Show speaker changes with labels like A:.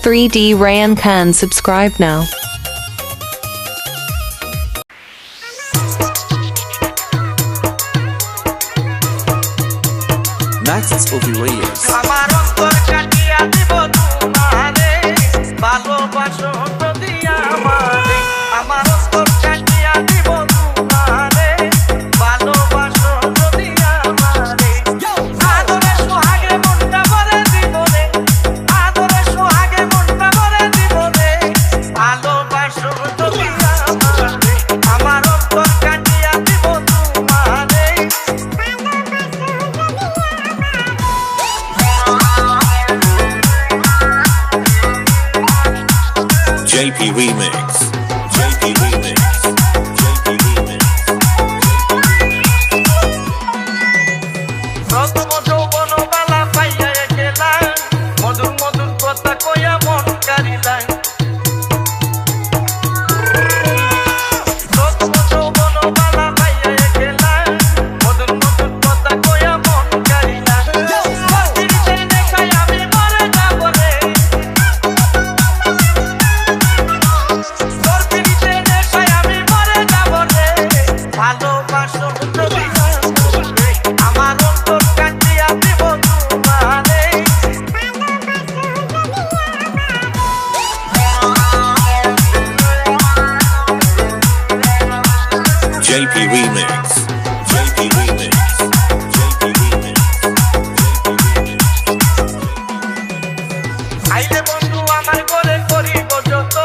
A: 3D Rayan Khan, subscribe now.
B: Max Overeers.
C: আমার অন্তর কাটিয়া দিব তোমারে ভালোবাসো যদি আমারে আমার অন্তর কাটিয়া দিব তোমারে ভালোবাসো যদি আমারে আদরে সোহাগে মনটা ভরে দিব রে আদরে সোহাগে মনটা ভরে দিব রে ভালোবাসো যদি আমারে আমার অন্তর কাটিয়া দিব তোমারে
B: JP Remix. JP Remix. JP Remix.
C: প্রথম যৌবন বালা পাইয়া গেলা মধুর মধুর কথা কইয়া মন কারিলা প্রথম যৌবন বালা পাইয়া গেলা মধুর মধুর কথা কইয়া মন কারিলা প্রতিদিন দেখাই আমি মরে যাব রে প্রতিদিন দেখাই আমি মরে যাব রে ভালোবাসো যদি আমার অন্তর কাটিয়া দিব তোমারে
B: JP Remix. JP Remix. JP Remix.
C: আইলে বন্ধু আমার ঘরে করিব যত